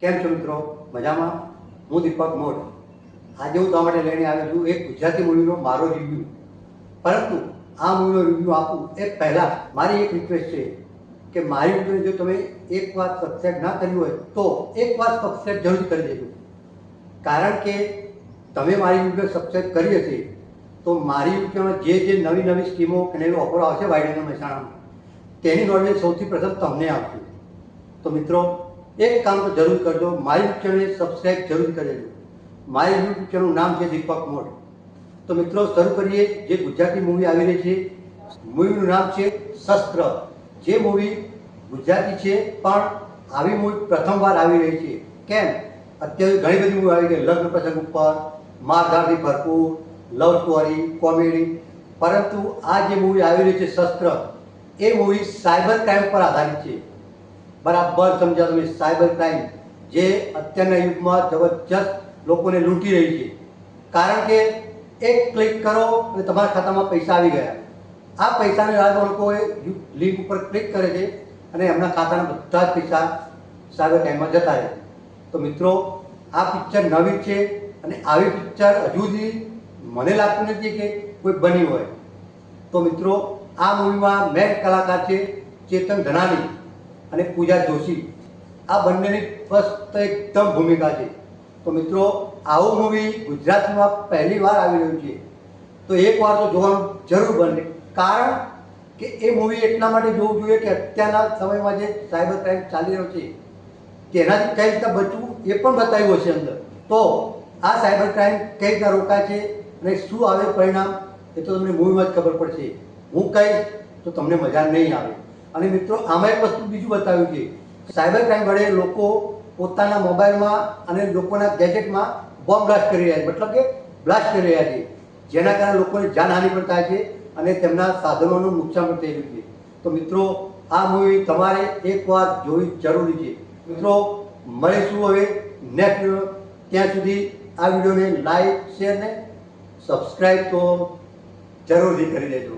કેમ છો મિત્રો? મજામાં? હું દીપક મોઢ. આજે હું તમારા માટે લઈને આવ્યો છું એક ગુજરાતી મૂવીનો મારો રિવ્યૂ. પરંતુ આ મૂવીનો રિવ્યૂ આપું એ પહેલાં મારી એક રિક્વેસ્ટ છે કે મારી વિડીયો જો તમે એકવાર સબસ્ક્રાઈબ ના કર્યું હોય તો એકવાર સબસ્ક્રાઈબ જરૂર કરી દેજો. કારણ કે તમે મારી વિડીયો સબસ્ક્રાઈબ કરી હશે તો મારી વિડીયોમાં જે નવી નવી સ્કીમો અને એવી ઓફરો આવશે વાયડીના મહેસાણામાં તેની નોલેજ સૌથી પ્રથમ તમને આપશે. તો મિત્રો એક કામ તો જરૂર કરજો, મારી યુટ્યુબ ચેનલને સબસ્ક્રાઈબ જરૂર કરી દેજો. મારી યુટ્યુબ ચેનલનું નામ છે દીપક મોઢ. તો મિત્રો શરૂ કરીએ. જે ગુજરાતી મૂવી આવી રહી છે, મૂવીનું નામ છે શસ્ત્ર. જે મૂવી ગુજરાતી છે પણ આવી મૂવી પ્રથમવાર આવી રહી છે. કેમ? અત્યારે ઘણી બધી મૂવી આવી ગઈ, લગ્ન પ્રસંગ ઉપર, મારધારથી ભરપૂર, લવ સ્ટોરી, કોમેડી. પરંતુ આ જે મૂવી આવી રહી છે શસ્ત્ર, એ મૂવી સાયબર ક્રાઇમ પર આધારિત છે. બરાબર સમજ્યા તમે? સાયબર ક્રાઇમ જે અત્યારના યુગમાં જબરજસ્ત લોકોને લૂંટી રહી છે. કારણ કે એક ક્લિક કરો અને તમારા ખાતામાં પૈસા આવી ગયા. આ પૈસાની રાહ લોકોએ લિંક ઉપર ક્લિક કરે છે અને એમના ખાતાના બધા જ પૈસા સાયબર ક્રાઇમમાં જતા રહે છે. તો મિત્રો આ પિક્ચર નવી છે અને આવી પિક્ચર હજુ સુધી મને લાગતું નથી કે કોઈ બની હોય. તો મિત્રો આ મૂવીમાં મેન કલાકાર છે ચેતન ધનાની અને પૂજા જોશી. આ બંનેની મસ્ત એકદમ ભૂમિકા છે. તો મિત્રો આવું મૂવી ગુજરાતમાં પહેલી વાર આવી રહ્યું છે તો એકવાર તો જોવાનું જરૂર બને. કારણ કે એ મૂવી એટલા માટે જોવું જોઈએ કે અત્યારના સમયમાં જે સાયબર ક્રાઇમ ચાલી રહ્યો છે તેનાથી કઈ રીતે બચવું એ પણ બતાવ્યું હશે અંદર. તો આ સાયબર ક્રાઇમ કઈ રીતના રોકાય છે અને શું આવે પરિણામ એ તો તમને મૂવીમાં જ ખબર પડશે. હું કહીશ તો તમને મજા નહીં આવે. અને મિત્રો આમાં એક વસ્તુ બીજું બતાવ્યું છે, સાયબર ક્રાઇમ વડે લોકો પોતાના મોબાઈલમાં અને લોકોના ગેજેટમાં બોમ્બ બ્લાસ્ટ કરી રહ્યા છે, મતલબ કે બ્લાસ્ટ કરી રહ્યા છે, જેના કારણે લોકોને જાનહાનિ પણ થાય છે અને તેમના સાધનોનું નુકસાન પણ થઈ રહ્યું છે. તો મિત્રો આ મૂવી તમારે એકવાર જોવી જરૂરી છે. મિત્રો મળીશું હવે નેક્સ્ટ વિડીયો. ત્યાં સુધી આ વિડીયોને લાઈક, શેર ને સબસ્ક્રાઈબ તો જરૂરથી કરી દેજો.